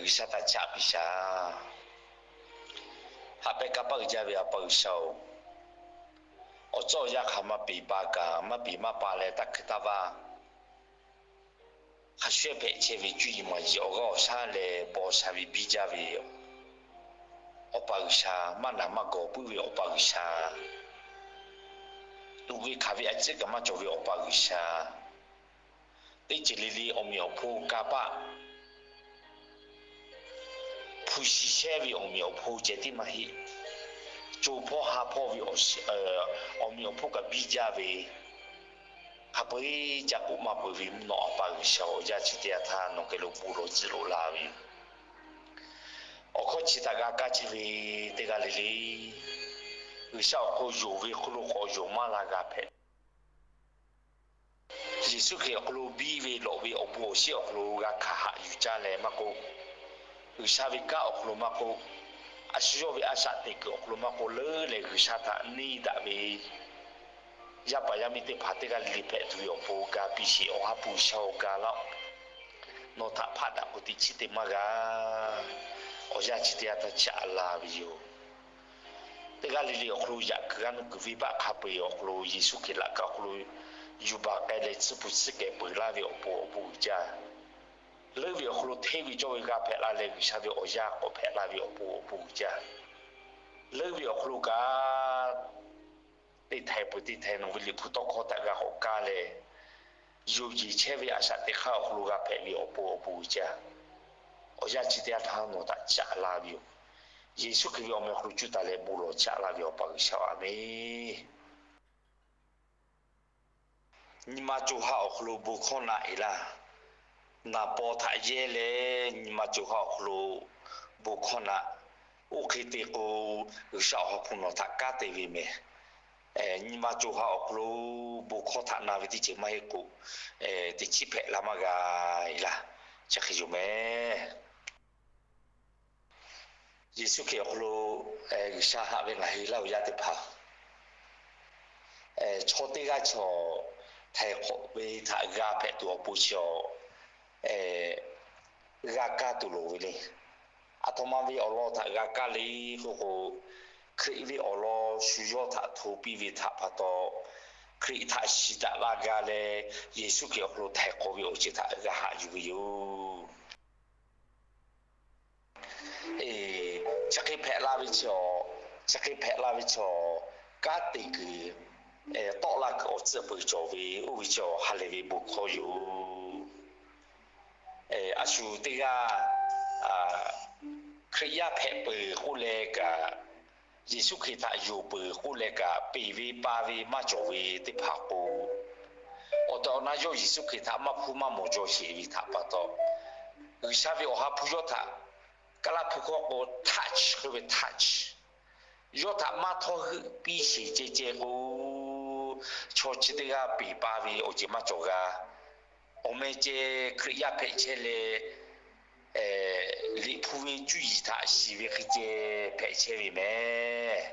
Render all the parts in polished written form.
wisata cha bisa hape kapag jawi apag saw ocho yak hama pibaga ma bima pale tak kitawa khashwe pe chevi chui ma yoga sale bo savi bijavi opagsa mana mago puwi opagsa tuwi khavi ache kama jovi opagsa te chilili omyo phu kapa phushi shevi omyo phu jeti mahi chu pho ha pho vi omyo phu ka bijavi hapai jaku ma puwi no opagsa ja chitia tha no ke lo puro jilo lavi oko chita ga ka chivi te galili usha ko jovi khulu ko joma la ga phe Yesu ke oklo bive lo vi opo si oklo ga kha yu cha le mako usha vi ka oklo mako asyo vi asa te ke oklo mako le usha ta ni da vi ya pa ya mi te phate ga li phe tu opo ga pi si o ha pu shao ga la no ta pha da ko ti chi te ma ga o ya chi te ta cha la vi yo te ga li oklo ya ga no ku vi ba kha pe oklo Yesu ke la ka oklo yuba cái này chỉ phụ sự cái bữa la việc bộ cha lấy việc khâu thay vì cho cái phải là lấy sao việc ở nhà có phải là việc bộ cha lấy việc khâu cả đi thay nó vì phụ tóc họ tại cái họ cả này dù gì chế việc asa thì khâu khâu cái phải việc bộ cha ở nhà chỉ để thằng nó ta trả là việc Yesu cái việc mà khâu chú ta lấy bộ lo trả là việc bằng sao à mi Nima chuha oklo bukhona ila na potha yele nima chuha oklo bukhona ukhite ko usha hopuno takate vime nima chuha oklo bukhota na viti chimai ko ti chipe lamaga ila chakhijume Yesu ke oklo usha ha ve ngahi la uyate pha chote ga cho thay họ về thả ga phải tụi bố cho ga cá tụi lối đi, à thằng mà vì ở lo thả ga cá lý họ khi vì ở lo sử dụng thả thô bị vì thả bắt đầu khi thả xí đã ba ga lệ Giêsu kêu họ thay họ vì ở chỉ thả ga hạ dù chắc cái phải là vì cho cá tị cái đó là cái ở bên chỗ vì hà lệ vì bốc khó yêu à số thì khi ya phép bự khu lệ cả Giêsu khi ta yêu bự khu lệ cả bị vì ba vì mà chỗ vì thì phá cô ở đó na yêu Giêsu khi ta mà phu mà một chỗ gì vì ta bắt đầu người sao vì họ phu cho ta cái là phu có touch cái về touch yêu ta mà thôi bị gì chế cô cho chị đi ra bị ba vì ở trên mặt chỗ ra ông ấy chế kia phải chế le lý phụ huynh chú ý ta xí về cái chế phải chế vì mẹ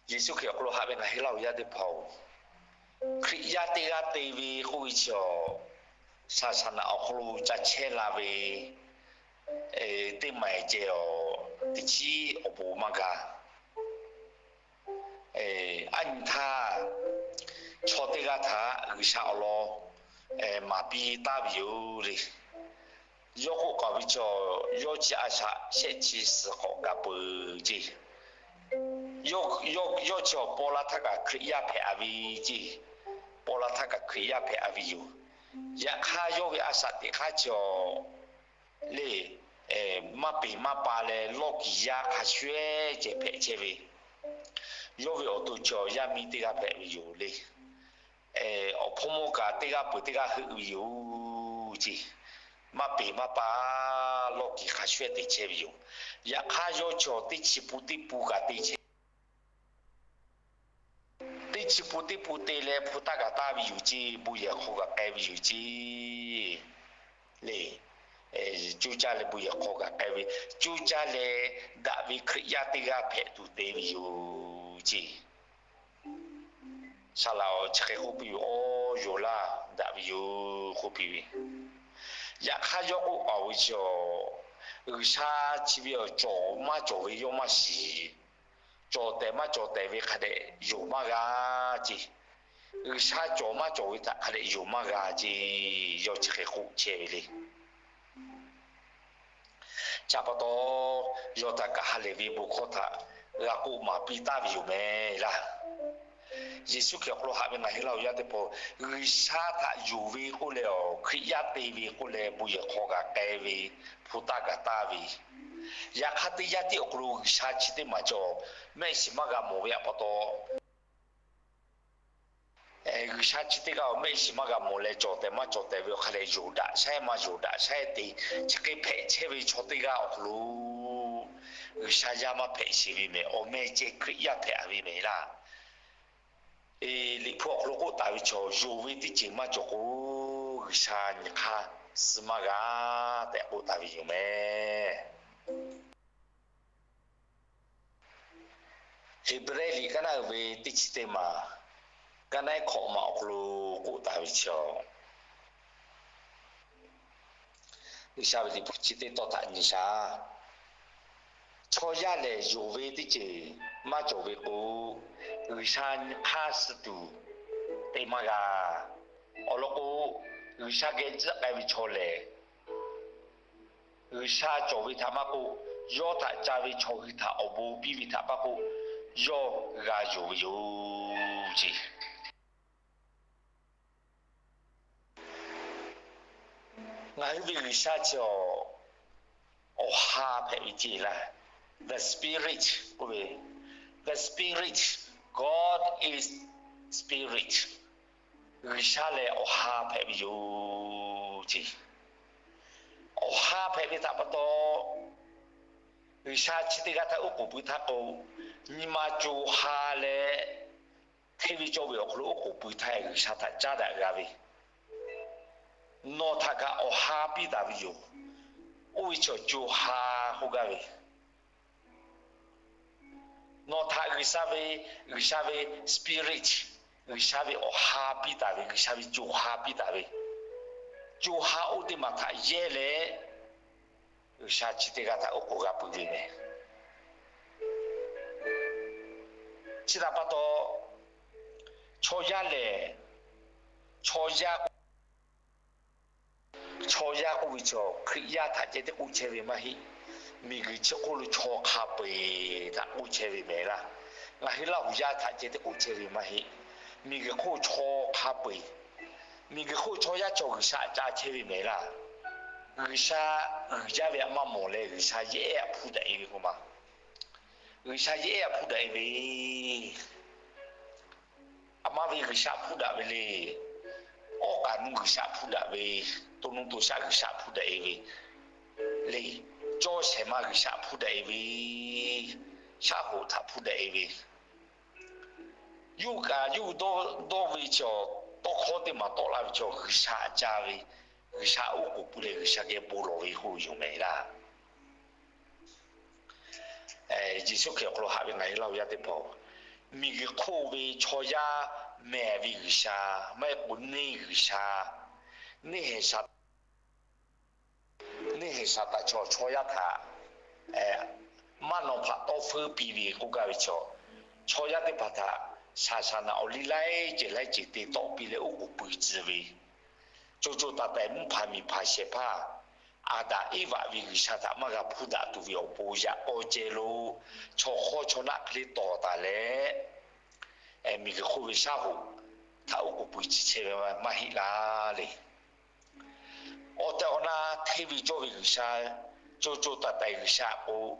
Giêsu kêu cô hạ bên này lâu ra được phao kia đi ra đi vì cô cho sa sa na cô cha chế là vì đi mai chế đi chi ở bộ mà cả anh ta cho tới cái thà người sao lo mà bị ta biểu đi yêu họ có bị cho yêu chỉ ai sa sẽ chỉ sự họ gặp bự gì yêu cho bỏ la thà cái kia phải avi gì bỏ la thà cái kia phải avi yêu ya khai yêu với ai sa thì khai cho lệ mà bị mà bà lệ lo kia khai xuế chế phải chế về yêu với tôi cho ya mi thì gặp phải yêu lệ ở phố mua cả thì gặp thì gặp yêu gì mà bị mà bà lo kia khai xuế thì chế yêu ya khai yêu cho thì chỉ bù cả thì chế thì chỉ bù lệ bù ta cả ta yêu gì bù ya khó cả cái yêu gì lệ chú cha lệ bù ya khó cả cái chú cha lệ đã vì kia thì gặp phải tụi tê yêu gì sao chắc cái hộp yêu ô rồi là đã yêu hộp yêu ya kha yo ko au cho sha chi bi cho ma cho vi yo ma si cho te vi kha de yo ma ga chi sha cho ma cho vi ta kha de yo ma ga chi yo chi khu che vi li cha pa to yo ta ka ha le vi bu kho ta la ku ma pi ta vi yo me la Giêsu kêu lo hạ bên này lâu ya po người sa ta dù vi cô leo khi ya tê vi cô leo bây giờ khó cả cái vi phụ ta cả ta vi ya khát tê ya tê cô lu sa chỉ tê mà cho mấy gì mà cái mồ ya bắt đầu người sa chỉ tê cái mấy gì mà cái mồ lệ cho tê mà cho tê vi khai lệ dù đã sai mà dù đã sai tê chỉ cái phê chế vi cho tê cái cô lu người sa ya mà phê gì vi mẹ ô mấy chế khi ya phê vi mẹ là li phuộc lô cô tại cho dù với tí chính mà cho cô sa nhị kha sma ga tại cô tại vì mẹ Hebrew cái này về tí chỉ mà cái này khó mà lô cô tại vì cho sa về tí chỉ tê to tại như sa cho ra là dù với tí chỉ mà cho về cô người san khá sự tu, thế mà ga, ở lúc cô người sa cái rất cái bị cho lệ, người sa cho với thằng mà cô, do thằng cha với cho với thằng ở bố bí với thằng mà cô, do gà dù gì, ngay vì người sa cho, ở ha phải gì là, the spirit, cô biết, the spirit. God is spirit. Người sa lệ ở ha phải ví dụ gì? Ở ha phải biết tháp to. Người sa chỉ tiếc cái ốc của bụi tháp cô, nhưng mà chú ha lệ thế vì cho việc ốc của bụi tháp người sa tháp cha đại ga vì. Nó tháp cái ở ha bị ta ví dụ, ôi cho chú ha hô ga vì. Nó thà người sa về spirit người sa về ở happy ta về người sa về chú happy ta về chú ha ở đây mà thà dễ lẽ người sa chỉ để cái thà ở cố gắng bự này chỉ là bắt đầu cho gia lẽ cho gia của vị cho khi gia thà chỉ để uống chế về mà hi mi cái chỗ cô lu cho cà phê ta uống chế về mẹ là ngày lâu gia thà chỉ để uống chế về mà hi mi cái cô cho cà phê mi cái cô cho gia cho người sa cha chế về mẹ là người sa người gia về mà mồ lệ người sa dễ phụ đại về mà người sa dễ phụ đại về mà vì người sa phụ đại về lì ô cả người sa phụ đại về tôi nung tôi sa người sa phụ đại về lì cho xem mà người sa phụ đại về sa hộ thà phụ đại về yêu cả yêu đô về cho đô khó thì mà đô lại cho người sa cha về người sa ô cụ bù lệ người sa cái bù lô về hữu dụng này là chỉ số kiểu lo hạ bên này lâu ya thì bỏ mi cái khô về cho ya mẹ về người sa mẹ bún nê người sa nê hệ sa ta cho ya thà mà nó phát to phơi bì về cũng cái cho ya thì phát thà sa nào đi lại chỉ để to bì lệ ô cụ bù chỉ về cho ta tại muốn phá mi phá xếp phá ada iwa vi sa ta ma ga phuda tu vi opoja ojelo cho kho cho na kli to ta le mi ga khu vi sa hu ta u pu chi che ma hi la le o ta ona the vi jo vi sa cho ta tai vi sa o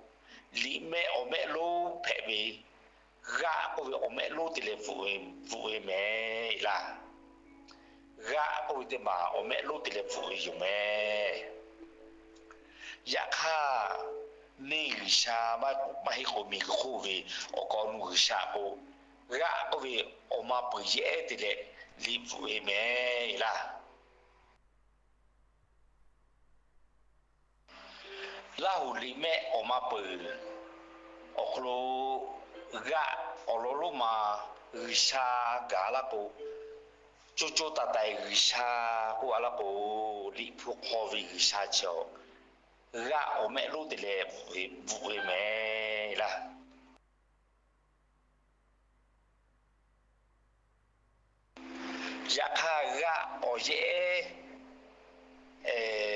li me o me lo phe vi ga o vi o me lo ti le fu me la ga o de ma o me lo ti le fu yu me ya kha ni sa ma hi ko mi ko ve o ko nu sa ko ga ko ve o ma pu ye ti le li fu me la Lahu li me o ma pu o klo ga o lo lo ma sa ga la ko cho ta tay người sa của ala cô lý phục họ vì người sa cho ra ở mẹ lúc thì lệ vui mẹ là dạ ha ra ở dễ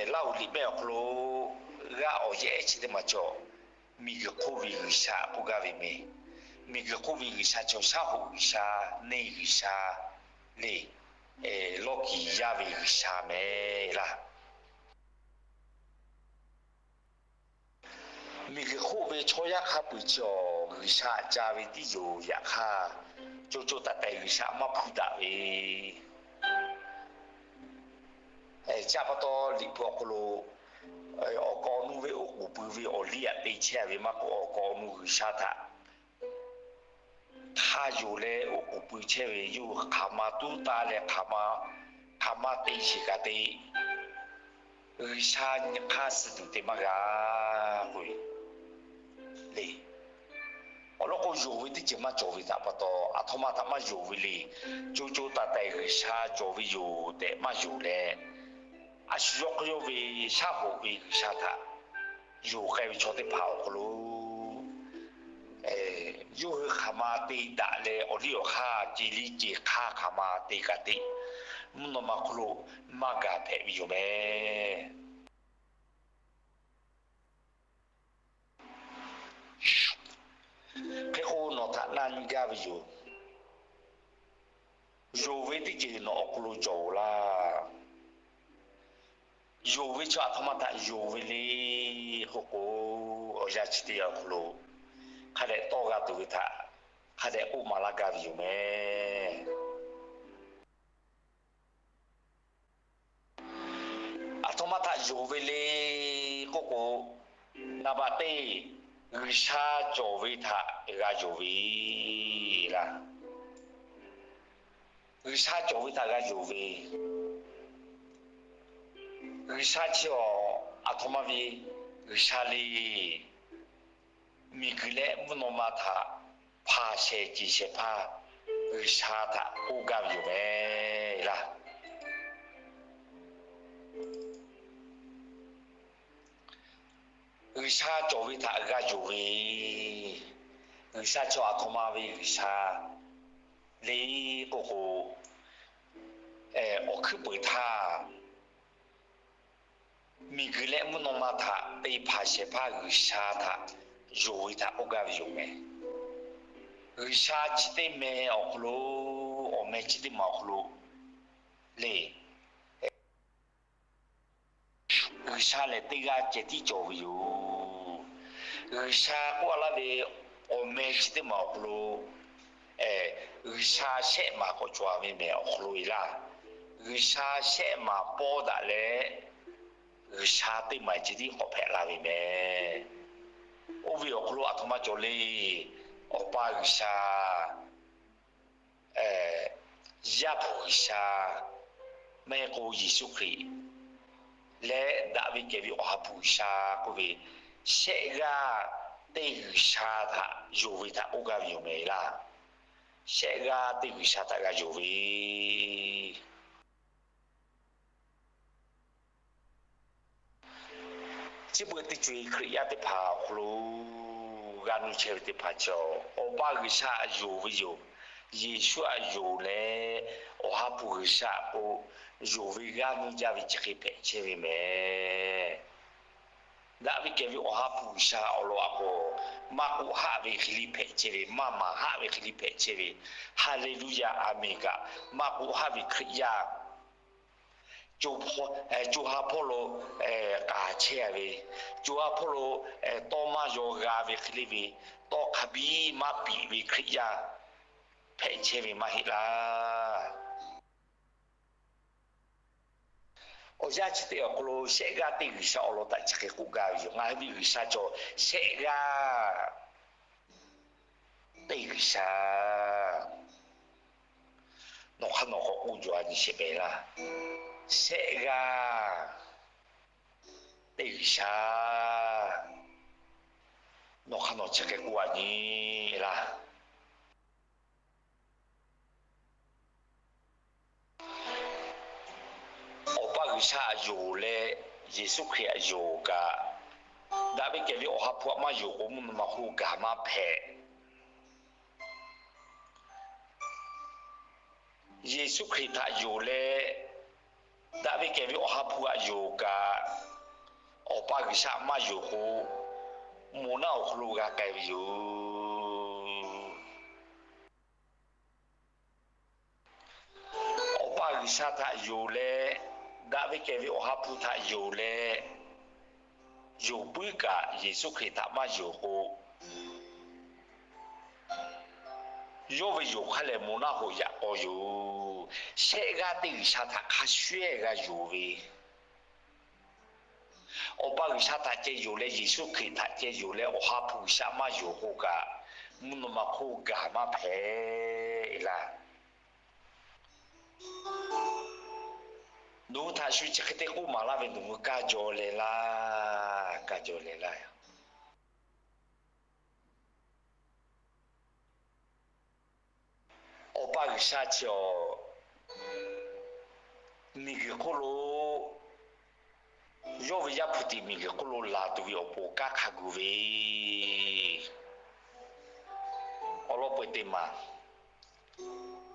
lau lý mẹ ở lô ra ở dễ chỉ để mà cho mi cái khu vì người sa của ga vì mẹ mi cái khu vì người sa cho xã hội người sa nên người sa lệ lo kỳ ra vì người sa mẹ là mi cái khu về cho ya khá bự cho người sa cha về đi dù ya khá cho ta tay người sa mà phụ đạo về cha bắt đầu đi bộ lô ở con nu về ở bự về ở liệt để che về mà ở con nu người sa他有嘞ở bự che về有卡嘛都大嘞卡嘛对起个的người sa你卡是的嘛个会嘞。我那个有为的节目做为差不多，啊，他妈有为哩，就大概个啥做为有的嘛有嘞，啊，需要个有为啥不为啥他，有该做的跑个咯，有蛤蟆的大嘞，我里有哈，这里这哈蛤蟆的个的，那么个咯，嘛个配有没？cái ô nó thà nan ga ví dụ dù với cái gì nó cũng dầu là dù với cho thằng ta dù với li cô ở gia chỉ ở cô khai để to ga tụi ta khai để ô mà là ga ví dụ mẹ à thằng ta dù với li cô na ba tê người sa cho với thà ga cho với là người sa cho với thà ga cho với người sa cho à thằng mà vì người sa li mi cái lẽ muốn mà thà phá sẽ chỉ sẽ phá người sa thà cố gắng cho với là người sa cho với thà ga cho với người sa cho à thằng mà vì người sa lấy cô ở cứ bởi thà mi cái lẽ muốn mà thà被phá sẽ phá người sa thà rồi thà cố gắng cho mẹ người sa chỉ để mẹ ở lô ở mẹ chỉ để mà ở lô lấy người sa lại tự ra chỉ đi cho yêu người sa qua là về ở mẹ chỉ để mà ở lô người sa sẽ mà có cho mẹ ở lô là người sa sẽ mà bỏ đã lẽ người sa tự mà chỉ đi học phải là về mẹ ở vì ở lô à thằng mà cho lấy ở ba người sa giáp người sa mẹ cô Giêsu Christ lẽ đã bị cái việc hòa bùi sa của vì sẽ ra tây sa thà dù vì thà ô ga nhiều mấy là sẽ ra tây sa thà ga dù vì chỉ bữa tây chui khởi ya tây phà khlu gan chơi tây phà cho ô ba người sa dù vì dù Giêsu dù lẽ hòa bùi sa ô dù vì gan ra vì chỉ phải chơi vì mẹ đã vì cái việc hòa bùi sa ở lo ako mà cũng hạ vì khi phải chơi vì mà hạ vì khi phải chơi vì Hallelujah Amiga mà cũng hạ vì khi ya chú hạ polo cả chơi vì chú hạ polo to mà yoga vì khi vì to kabi mà bị vì khi ya phải chơi vì mà hết là ở gia chỉ để ở lô sẽ ra tiền người sa ở lô tại cái cụ gà dùng ngay vì người sa cho sẽ ra tiền người sa nó không có cụ cho anh sẽ về là sẽ ra tiền người sa nó không có cái cụ anh là วิชาอยู่เลยเยซูคริสต์อยู่กะดาวิเกวิโอฮับพวกมาอยู่มุนมาฮูกามาแผ่เยซูคริสต์อยู่เลยดาวิเกวิโอฮับพวกอยู่กะอปาวิชามาอยู่ฮูมูนาอคลูกะไกอยู่อปาวิชาทะอยู่เลยดาวิเกวิโอฮับพุทะอยู่เลยอยู่ปุยกะเยซูคริสต์มาอยู่ฮูโยวิอยู่ขันเลมูนาฮูยะโออยู่เชกาติวิชาทะข้าช่วยกะอยู่วิอปาวิชาทะเจอยู่เลยเยซูคริสต์เจอยู่เลยโอฮับพุชามาอยู่ฮูกะมุนมาฮูกะมาเพละนูถ้าช่วยจะคิดกูมาลาเป็นนูกาโจเลล่ากาโจเลล่าโอปาวิชาเชียวมีกี่คนรู้ยอวิยาพุทธิมีกี่คนรู้ลาตัววิโอปกาคากูเวอลอปเตมา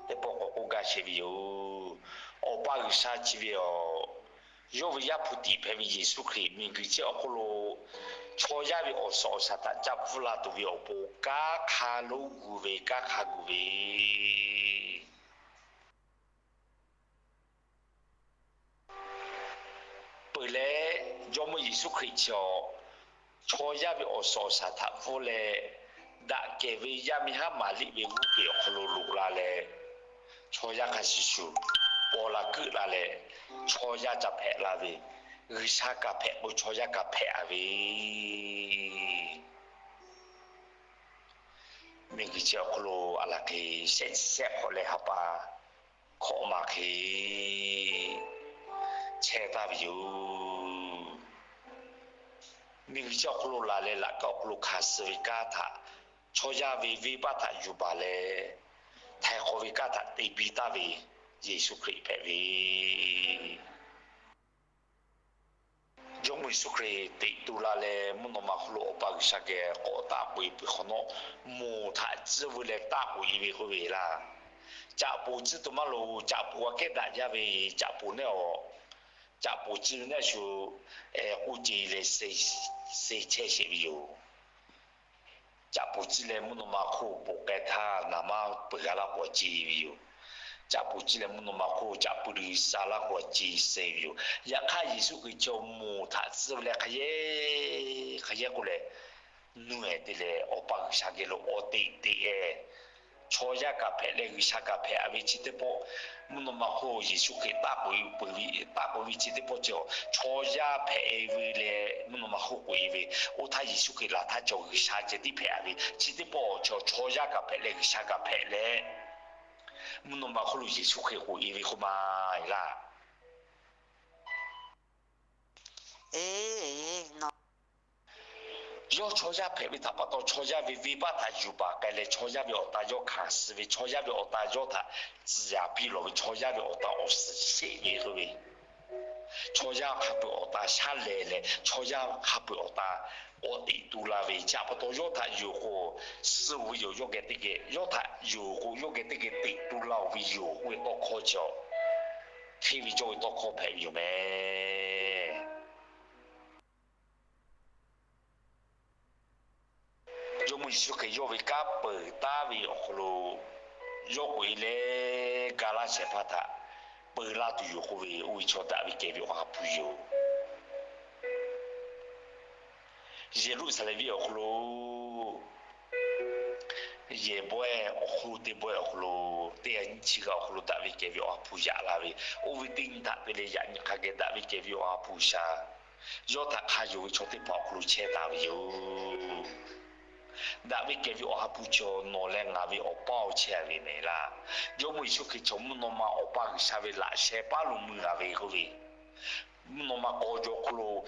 เตปอกโอกาเชวิโออปาวิชาชีวิโอยอวิยาพุทธิเพวิเยซูคริสต์มีกี่เจ้าคนรู้ชอยาวิโอสอสัตจับฟุลาตัววิโอปกาคาลูกูเวกาคากูเวเปิดเลยยอมเยซูคริสต์ชอยาวิโอสอสัตฟุเลดะเกวิยามิฮามาลิเววุเปียคโลลูลาเลชอยาคาชิชูปอลากุลาเลชอยาจับแพะลาเวริชากาแพะบุชอยากาแพะอาเวมีกิจโคโลอะไรกีเซ็ตเซ็ตคนเลยฮับปาขอมาคีเชตาวิวมีกิจโคโลลาเลละก็โคโลคาสวิกาถาชอยาวิวิบัติอยู่บาเลไทยโควิกาถาติบิตาวิเยซูคริสต์เปวิยงมิสุครีติตุลาเลมุนมาคโลปากิชาเกโอตาปุยปุขโนมูทัดจิวเลตาปุยวิโคเวลาจับปูจิตุมาโลจับปูเกดายาเวจับปูเนอจับปูจิเนชูอุจิเลเซเชเชวิโอจับปูจิเลมุนมาคูปุเกทานามาปุกาลาปจิวิโอจับปูจิเลมุนมาคูจับปูริซาลาปจิเซวิโออยากให้ยิสุกิจมูทัดจิวเลขยกุเลนูเอติเลโอปังชาเกโลโอติติเอชอยากาเพเลกิชากาเพอวิจิตโปมุนมาคูยิสุกิตาปุยปุยตาปุยจิตโปเจอชอยาเพเอวิเลมุนมาคูปุยวิโอทายิสุกิลาทาโจกิชาเจติเพอวิจิตโปเจอชอยากาเพเลกิชากาเพเลมุนมาคูยิสุกิปุยวิคุมาอีล่ะno yo choja phebi ta pato choja vi ba ta juba kale choja bi ota yo khas vi choja bi ota yo ta zia bi lo choja bi ota o se ye lo vi choja ha bi ota sha le le choja ha bi ota o ti tu la vi cha pato yo ta yo ho su wi yo ge ti ge yo ta yo ge ti ge ti tu la vi yo wi to kho cho thi vi jo to kho phe yo me yo muy su que yo vi cap ta vi ojo yo voy le gala se pata per la tu yo vi ui chota vi que vi o apuyo Jerusalem vi ojo ye boy ojo te boy ojo te anchi ga ojo ta vi que vi o apuya la vi o vi ting ta pe le ya ni ka ge ta vi que vi o apusha yo ta ka yo chote pa ojo che ta vi yo da vi che vi o hapucho no le nga vi o pao che vi ne la yo mu su che chom no ma o pa sa vi la she pa lu mu la vi ko vi no ma ko jo klo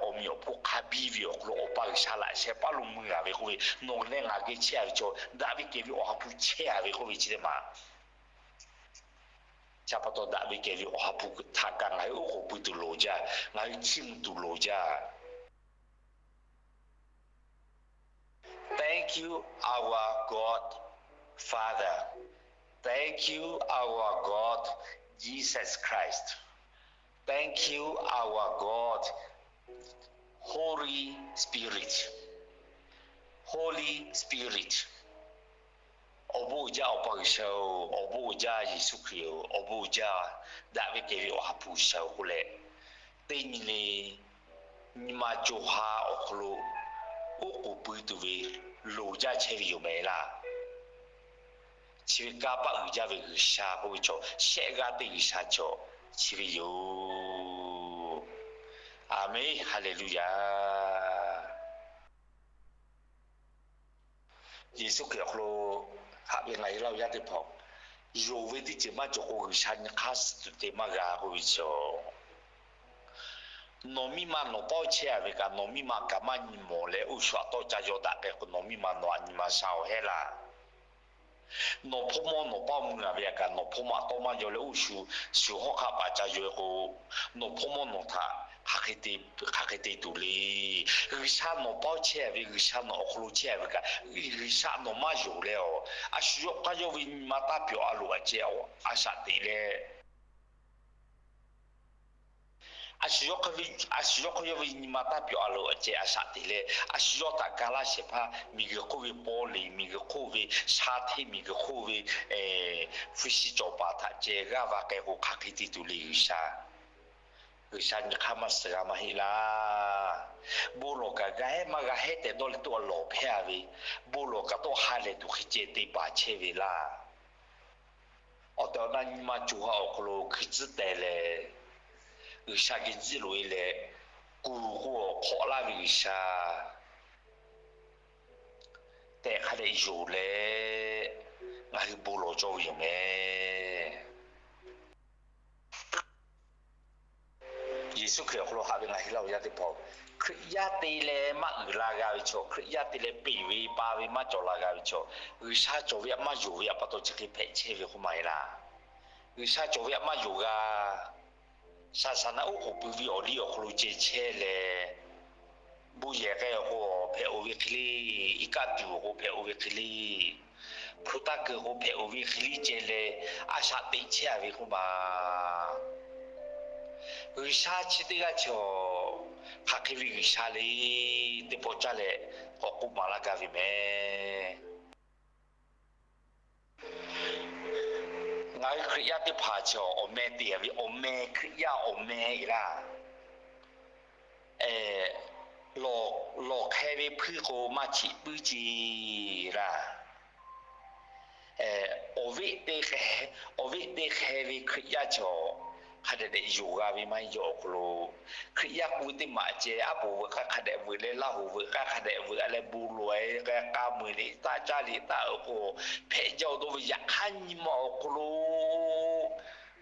o mi o pu ka bi vi o klo o pa sa la she pa lu mu la vi ko vi no le nga ge che vi cho da vi che vi o hapu che vi ko vi chi ma siapa tahu tak bikin hapu takkan ngai oh betul loja ngai cim tu loja. Thank you our God Father. Thank you our God Jesus Christ. Thank you our God Holy Spirit. Holy Spirit. Obu ja opa show, obu ja Yesu Kristo, obu ja David kevi ohapu show kule. Tenile ni ma joha oklo o puituve lo ja chevi yomela. Chivi kapa uja ve gisha ko bicho, shega te gisha cho chivi yo. Amen, hallelujah. Yesu Kristo hab yang ngai lau ya te pho yo ve ti che ma jo ko shan khas tu te ma ga ko bicho no mi ma no po che ave ka no mi ma ka ma ni mo le u swa to cha yo da ke ko no mi ma no ani ma sao he la no po mo no pa mu na ve ka no po ma to ma yo le u shu ho kha pa cha yo ko no po mo no tha hakete tu le risha no pa che ve risha no khlu che ve ka risha no ma yo le o a shu ka yo vi ma ta pyo a lo a che o a sa te le a shu ka yo vi ma ta pyo a lo a che a sa te le a shu ta ka la se pa mi ge ko vi po le mi ge ko vi sa te mi ge ko vi fu shi jo pa ta che ga va ke ko hakete tu le risha Usan kama serama hila bolo ka gae maga hete dol to lo phavi bolo ka to hale tu khiche te pa chevi la oto na ni ma chu ha oklo khitsi tele usa gi ji lo ile ku ho kho la vi sha te khale jo le ngai bolo jo yeme Yesu Kristo ha nga hilau ya te po ya te le ma la ga cho ya te le pi wi pa wi ma cho la ga cho wi sa cho ya ma yu ya pa to chi pe che wi khu mai la wi sa cho ya ma yu ga sa sa na o pu wi o li o khu che che le bu ye ge ho pe o wi kli i ka tu ho pe o wi kli phuta ke ho pe o wi kli che le a sa te che wi khu ba 의사 치대가 저 하키비 의사리 때 보자래 거꾸 말아가비매 나이 그야 때 봐죠 오메 때비 오메 그야 오메이라 로 해비 풀고 마치 뿌지라 오비 때 해비 그야 저 khade de yoga vi mai yo klo khriya ku ti ma che apu ka khade vu le lahu vu ka khade vu ale bu loi ka mu ni ta cha li ta ko phe jau do vi ya khan ni mo klo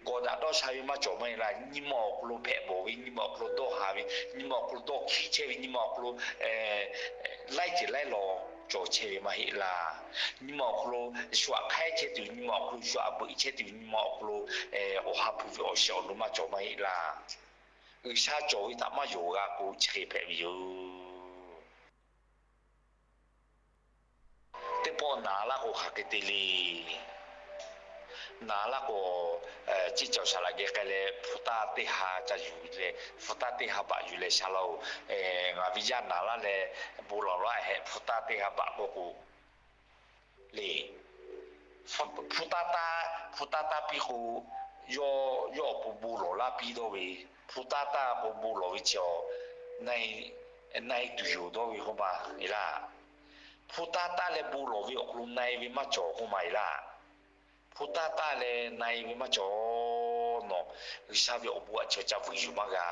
go da do sa vi ma cho mai la ni mo klo phe bo vi ni mo klo do ha vi ni mo klo do khi che vi ni mo klo lai che lai lo cho che ma hi la ni mo klo shwa khai che tu ni mo klo shwa bu che tu ni mo klo o ha pu o sho lo ma cho ma hi la u sha cho ta ma yo ga ko che pe yo te po na la ko ha ke te li na la ko chi chao sa la ge ke le phuta te ha cha yu le phuta te ha ba yu le sha lo nga vi ya na la le bu lo la he phuta te ha ba ko le phuta ta pi ko yo bu lo la pi do we phuta ta bu lo vi cho nai tu yo do we ho ba ila phuta ta le bu lo vi o lu nai vi ma cho ho mai la Puta tale nai mi ma cho no risavi obu a cho cha vu yu ma ga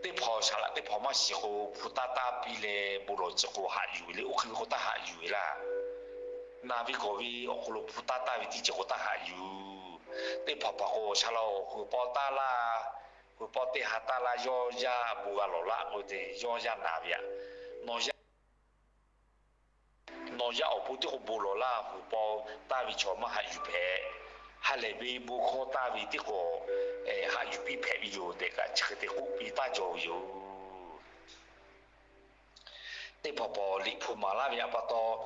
te pho sa la te pho ma si ho puta ta pi le bu lo cho ko ha yu le o khi ko ta ha yu la na vi ko vi o ko puta ta vi ti cho ko ta ha yu te pho pa ko sa lo ko po ta la ko po te ha ta la yo ya bu ga lo la ko te yo ya na via no nó ya ở bút tiêu bù lò la hủ bao ta vì cho mà hay bè hay là vì bù kho ta vì tiêu hay bị bè bị nhiều để cả chỉ để cụ bị ta cho nhiều để bỏ bỏ lịch phụ mà la vì apa to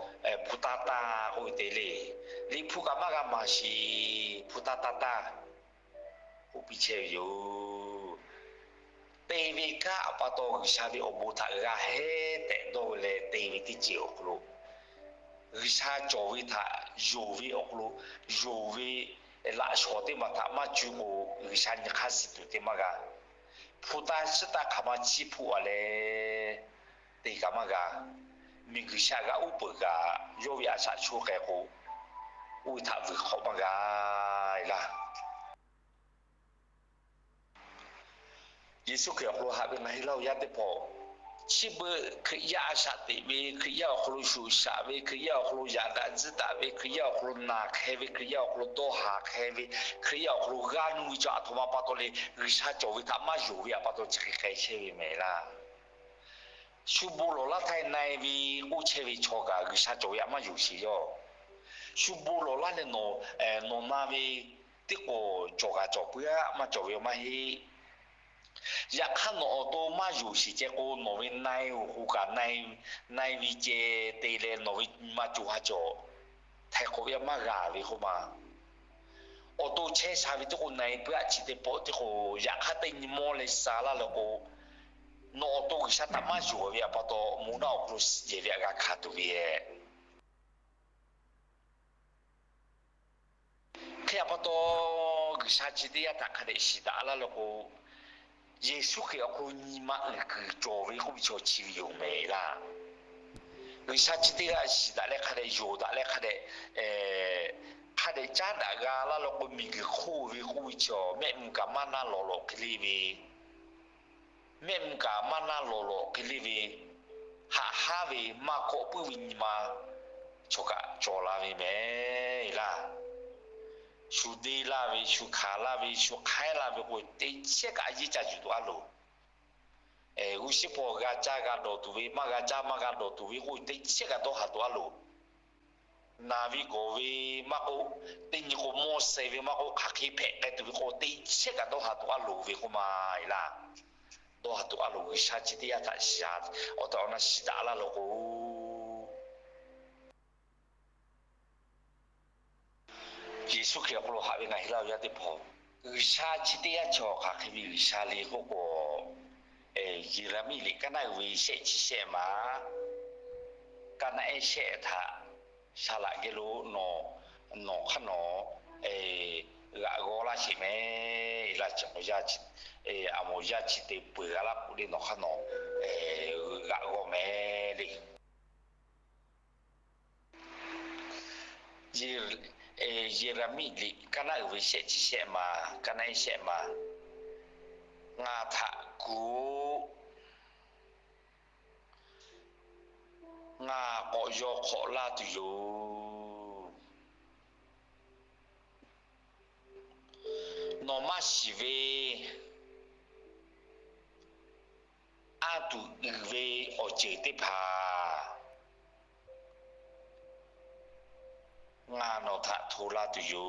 phụ ta ta ôi thế li lịch phụ cả mà si phụ ta ta cụ bị chơi nhiều tây vì cả apa to sao vì ông bố thằng ra hết để đâu là tây vì cái chiều luôn người sa cho vì thà dù vì ông luôn dù vì lại số thì mà thà mà chú ngô người sa như khác gì thì mà cả phụ ta sẽ ta khám mà chỉ phụ à lẽ thì cả mà cả mình người sa cả úp cả dù vì sao chú cái hồ ui thà vì họ mà cả là Yesus kaya kalau habis nahilau ya tepo, ciba kaya sate be kaya kalau susah be kaya kalau jaga zita be kaya kalau nak heavy kaya kalau doha heavy kaya kalau ganu jat tu apa tu le risah jauh tak maju ya apa tu cakap kaya cewek mela. Subuh lola thay nai be ucewi coga risah jauh ya maju sih yo. Subuh lola le no nabi tiko coga coba ya maju ya mahi. Dạ khăn nọ tô mà dù sĩ chế cô nọ bên này hú cả này vì chế tê lên nọ mà chủ hạ chỗ thay cô biết mà gà vì không mà ô tô chế sao vì tôi này bữa chỉ để bỏ thì cô dạ khăn tên mua lấy xa là cô nọ tô cái sao ta mà dù vì bắt đầu muốn nào cũng dễ việc gà khát tu vì khi bắt đầu cái sao chỉ để ta khát để xí đã là cô Yesus kaya aku nyimak ke jowi aku bisa cium mela. Bisa cerita si dah lek ada jo dah lek ada cara gala lo aku minggu kuwi bisa mem kamana lolo keliwi mem kamana lolo keliwi hawe mako puwin ma coka cola mela. Sudah lah, sukalah, sukailah, begitu. Tiada kaji caci tu alu. Usi po gaca gado tu, magaca magado tu, begitu. Tiada tu hatu alu. Nabi gowi maku, tinggi ko mose, maku kaki pek tu, begitu. Tiada tu hatu alu, begitu mailah. Tu hatu alu, bisa jadi tak sihat. Atau orang sihat lah loku. Yesus kaya kalau habis nahilau ya tepo, usaha cita cok kaki usaha lego ko, Jeremia kana usaha cise ma, kana ta, salah gelo no kano, gak gola si me, ilah cakap jat, amo jat cite pegala puli no kano, gak gome li. Jeremia li kana usaha cise ma kana ise ma ngata ku ngako yo ko la tu yo no masive atu ve ojete pa ngano ta thola tu yo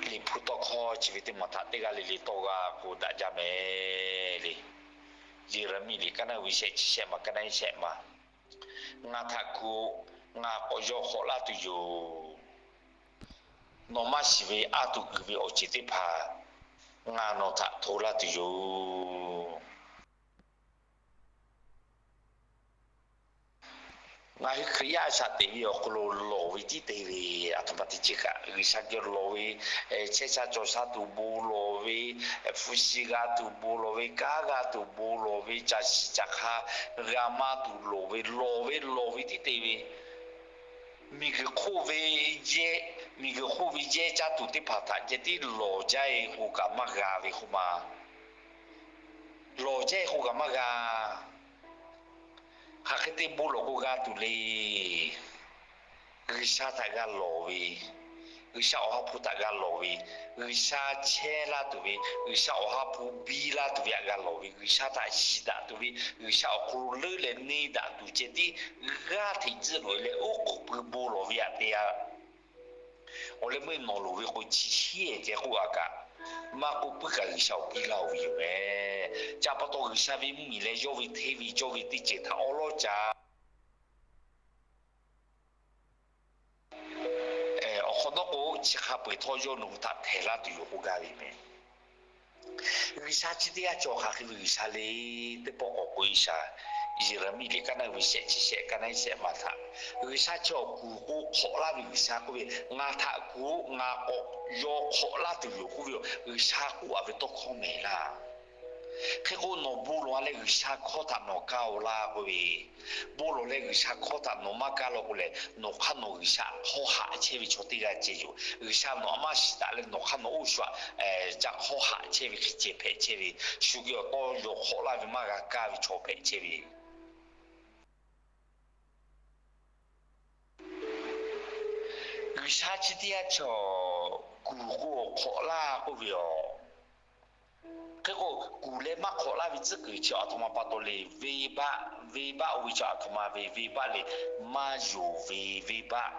li puto kho chiviti mata tega li toga ku da jame li Jeremia li kana wise chise ma kana ise ma ngata ku ngako yo khola tu yo no masive atu gvi ochite pa ngano ta thola tu yo Ngai kriya sate yo klo lowi ti tewi atopati chika risagir lowi checha chosa tu bu lowi fusiga tu bu lowi kaga tu bu lowi chasi chakha rama tu lowi ti tewi mige khove je cha tu te pata je ti lo jai ku ka maga vi khuma lo jai ku ka maga hakete bolo ko gato le risata ga lowi người sa ở phụ ta gà lò vì người sa che la tụi vì người sa ở phụ bi la tụi gà lò vì người sa tại xí đã tụi vì người sa ở khu lư lên ni đã tụi chết đi gà thì chỉ rồi lên ô cụ bù lò vì à我咧咪攞路去去黐嘅好啊噶，嘛個不計受幾流嘅咩？差不多佢身邊咪咧，做為睇為做為啲隻頭咯咋？我看到個即刻被拖咗弄搭睇啦，對好家裡面。佢下次啲啊做下佢佢下咧，啲報告佢下。Jeremy dia kan nak wisek cisek kan wisek mata. Wisa cho ku kok la wisa ku ngata ku ngako yo kok la tu yo ku wisa ku ave to khome la. Ke ko no bulu ale wisa khota no kao la ku bulu le wisa khota no makalo ku le no khan no wisa ho ha che vi choti ga che ju. Wisa no ma si da le no khan no uswa ja ho ha che vi che pe che vi shu yo to yo kok la vi ma ga ka vi cho pe che vi. Người sa chỉ đi cho cù khó la có việc cái cù lên mắc khó la vì chỉ cái cho thằng mà bắt đầu lấy về ba vì cho thằng mà về ba lấy mà dù về ba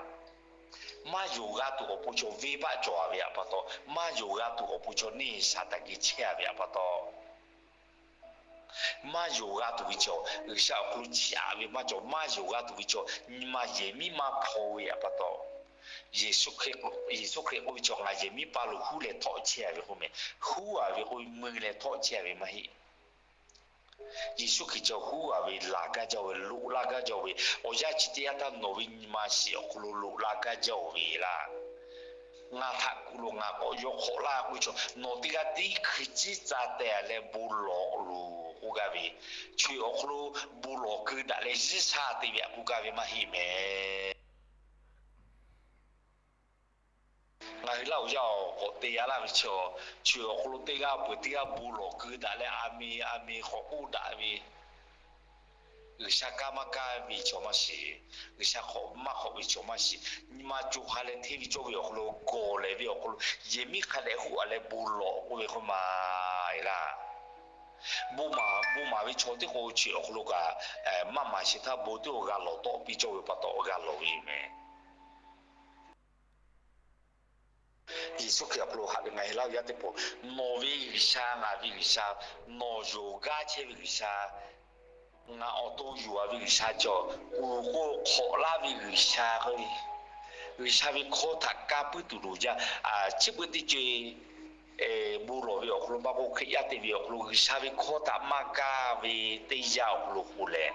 mà dù gà tụ ở chỗ về ba cho về bắt đầu mà dù gà tụ ở chỗ này sa ta cái chia về bắt đầu mà dù gà tụ cho người sa cứ chia về mà dù gà tụ cho nhưng mà dễ mi mà phô về bắt đầu Yesus Kristus cho ngài dễ mi ba lô hu lệ thọ chia về hôm nay hu à về hồi mười lệ thọ chia về mà hi Yesus Kristus hu à về lá cá cho về lũ lá cá cho về ở gia chỉ tiết ta nói mà xíu lũ lá cá cho về là ngã thạc lũ ngã có yếu khó la của cho nó đi cái đi khi chỉ ra để lên bù lỗ lũ của cái về chuyện ở lũ bù lỗ cứ đã lên chỉ xa thì việc của cái về mà hi mẹ ngày lâu giàu có tiền làm cho chiều hôm nay ga buổi tiệc bù lỗ cứ đã lên ami họ u đã vì người sa ca mà ca vì cho mà xí người sa họ vì cho mà xí nhưng mà chú hai lên thì vì cho vì họ lo cổ lên vì họ lo dễ mi khai lên họ lên bù lỗ của vì họ mà là bù mà vì cho thì họ chiều họ lo cả mà xí ta bù thì họ gà lỗ to vì cho vì bắt đầu gà lỗ vì mẹ Yesus Kristus hạt ngày lao giá tiếp bộ nô vi sa ngà vi sa nô yoga che vi sa ngà ô tô yoga vi sa cho cô khó la vi sa thôi vi sa vi khó thắc cá bự tụt ra chỉ bự tí chơi bù lô vi ở bao cô khi ăn thì vi ở vi sa vi khó thắc mà cá vi tây giàu ở lẽ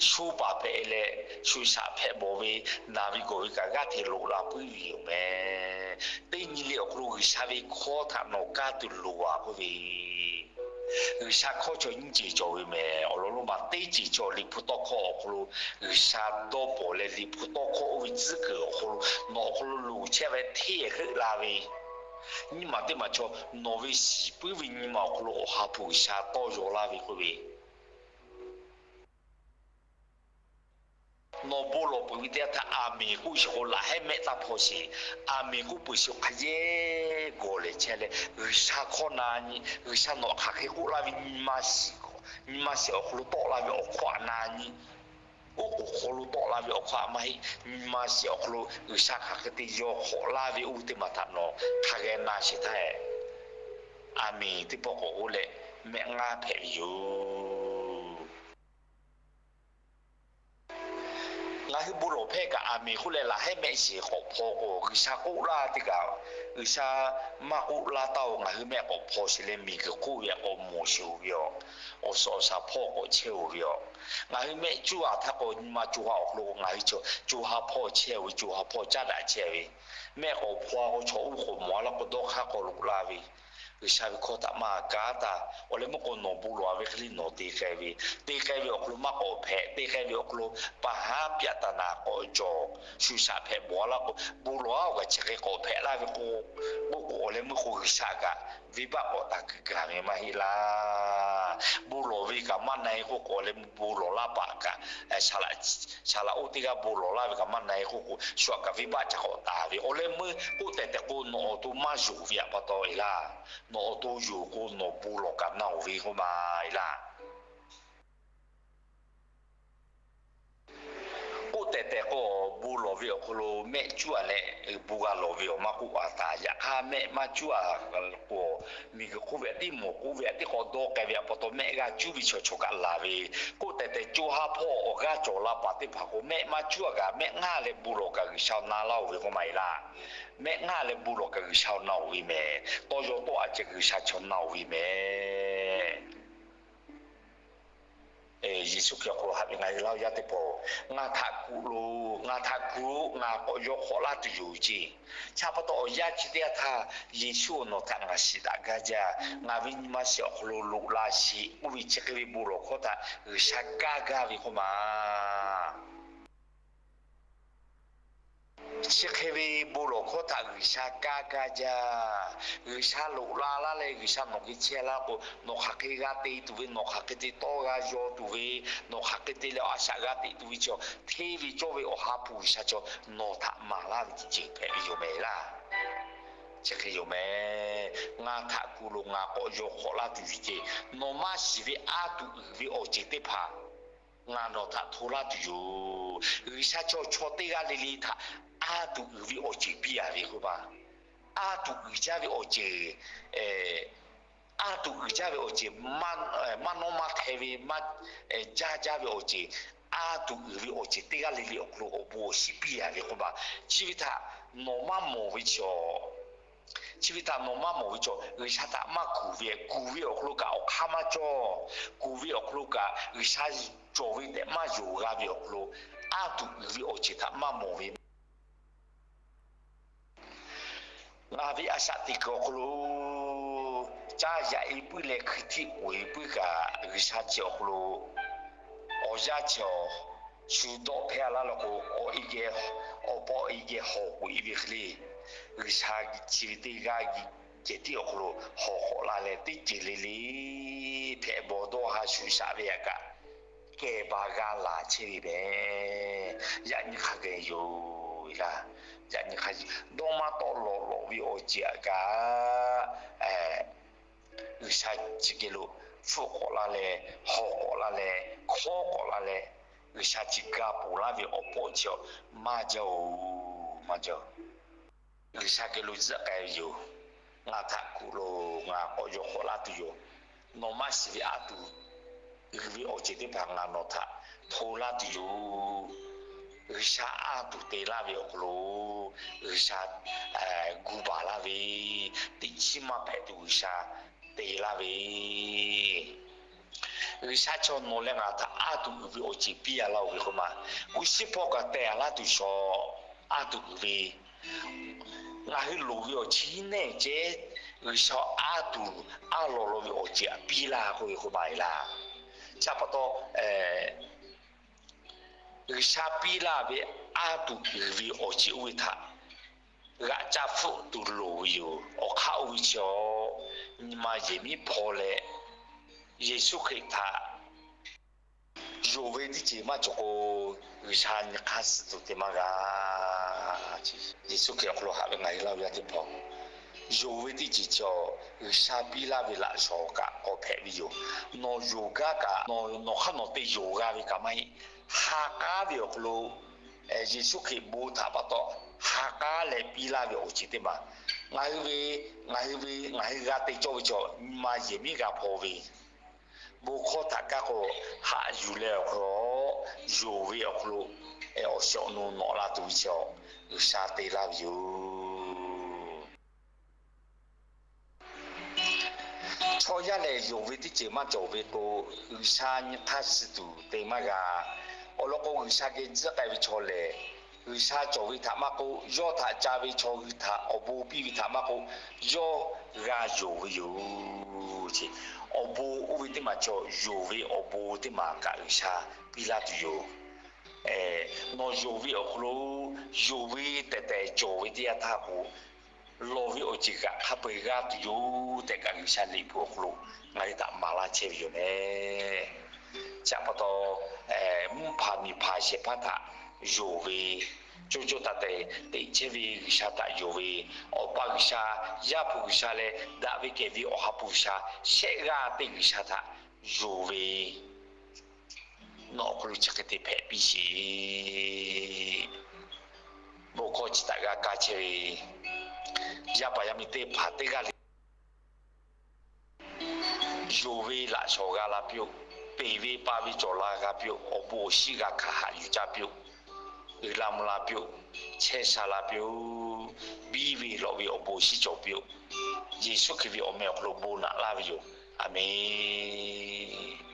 su bà bè lẽ su sa bè bò vi na vi gọi cả gà thì lô la bự vi mẹ tây nhiên liệu người sa vi khó thằng nó cá từ lúa của vì người sa khó cho những gì cho vì mẹ ở lúc mà tây chỉ cho li phụ tóc khó người sa đo bỏ lên li phụ tóc khó vì chỉ cái nó lúa chế về thế cái là vì nhưng mà để mà cho nó vì gì bởi vì nhưng mà họ phụ sa to rồi là vì nó bố lộ bởi vì ta ami cũng sẽ là hết mẹ ta phô sĩ ami cũng bởi sự khai dễ gọi lên chế lệ người sa khó nani người sa nó khá khí cũng là vì nhưng mà sẽ ở khu to là vì ở khoa nani ở khu to là vì ở khoa mà nhưng mà sẽ ở khu người sa khá khí thì do khó là vì ưu tiên mà thật nó khá ghé na sẽ thay ami thì bỏ cổ lệ mẹ nga phải dù là cái bù lỗ phê cả ami khu lệ là hết mẹ sĩ họ phô của người sa cũ la thì cả người sa mà cũ la tàu ngày mẹ họ phô sĩ lên mi cái cũ vậy họ mua siêu vậy họ so sa phô họ chiêu vậy ngày mẹ chú à thà họ mà chú họ luôn ngày chú họ phô chiêu chú họ phô cha đã chiêu mẹ họ phô họ chỗ họ mua là có đồ khác họ lục la vì sabi kota ma kata ole mo ko no bulo ave khli no te kai vi oklo ma ko phe te kai vi oklo pa ha pya ta na ko jo su sa phe bola ko bulo ga che ko phe la vi ko ole mo ko sa ga vi ba ko ta ka me ma hi la bulo vi ka man nai ko ole bulo la pa ka sala uti ga bulo la vi ka man nai ko su ka vi ba cha ko ta vi ole mo ko te ko no tu ma ju vi pa to ila no tu ju ko no bulo ka na vi ko ma ila ko te ko bulo vi ko me chu ale buga lo vi ma ku ata ya ha me ma chu ko mi ko ve ti mo ko ve ti ko do ka vi pa to me ga chu vi cho ka la vi ko te chu ha pho o ga cho la pa ti pa ko me ma chu ga me nga le bulo ka gi sha na la vi ko mai la me nga le bulo ka gi sha na vi me to yo to a che gi sha cho na vi me Yesu kia ko habi ngai lau ya te po nga tha ku nga ko yo ko la tu yu ji cha pa to ya chi te tha Yesu no ta nga si da ga ja nga vi ma si ko lu la si u vi che ke bu ro ko ta sha ga vi ko ma Shikhevi bulo kota gisha kagaja gisha lula la le gisha no gichela ko no hakiga te tu no hakete to ga jo tu ve no hakete le ashaga te tu cho tevi jo ve o hapu gisha cho no ta mala ji pe yo me la che yo me nga tha ku lo nga ko yo khola tu ji no ma si ve a tu ve o ji te pha nga no ta thola tu yo gisha cho chote ga le li tha a tu vi o chi pia vi ko ba a tu ja vi o chi a tu ja vi o chi man no ma heavy ma ja vi o chi a tu vi o chi te ga li o klo o bo si pia vi ko ba chi vi ta no ma mo vi cho chi vi ta no ma mo vi cho ri sa ta ma ku vi o klo ka o kha ma cho ku vi o klo ka ri sa jo vi de ma jo ga vi o klo a tu vi o chi ta ma mo vi nga vi asati ko klo cha ya ipu le khiti o ipu ka risa che klo o ja cho su do phe la lo ko o ige o po ige ho ku ibi khli risa chi ti ga gi ti o klo ho la le ti chi li phe bo do ha su sa ve ka ke ba ga la chi be ya ni kha ge yo ila ya ni kha do ma to lo vi o ji ga sa chi ge lo fu ko la le ho ko la le kho ko la le sa chi ga pu la vi o po cho ma jo sa ge lo za ka yo nga tha ku lo nga ko yo ko la tu yo no ma si vi atu vi o ji te pa nga no tha tho la tu yo Risha atu te la vi oklo risha guba la vi tichima pe tu risha te la vi risha cho no le nga ta atu vi o chi pia la vi koma usi poka te ala tu so atu vi nga hi lu vi o chi ne je risha atu alo lo vi o chi pila ko ko bai la cha pa to Risha pila be a tu vi o chi uita ga cha fu tu lo yo o kha u cho ni ma ye mi pole Yesu Christa yo ve di che ma cho ko risha ni khas tu te ma ga Yesu ke ko ha ngai la ya te po yo ve di chi cho risha pila be la so ka o phe vi yo no yoga ka no kha no te yoga vi ka mai Haka vi oklo Yesu ke bu ta pa to haka le pila vi o chi te ma ngai ga te cho ma ye mi ga pho vi bu kho ta ka ko ha yu le ko yo vi oklo o sho no no la tu cho sa te la yu cho ya le yo vi ti che ma cho vi ko sa ni ta si tu te ma ga o lo ko sa ge za ka vi cho le sa cho vi tha ma ko yo tha cha vi cho vi tha obu pi vi tha ma ko yo ga yo chi obu u vi ti ma cho yo vi obu ti ma ka sa pi la tu yo no yo vi o lo yo vi te cho vi ti tha ko lo vi o chi ka ha pe ga tu yo te ka sa li po lo ngai ta ma la che yo ne cha pa to mu pa mi pa se pa ta yo vi cho ta te che vi sa ta yo vi o pa sa ya pu sa le da vi ke vi o ha pu sa se ga te sa ta yo vi no ko chi ke te pe pi si mo ko chi ta ga ka che ya pa ya mi te pa te ga yo vi la so ga la pyo pe vi pa vi cho la ga pyo o bo si ga ka ha yu cha pyo lam la pyo che sa la pyo bi vi lo vi o bo si cho pyo Gesù che vi o me lo bona la vi amen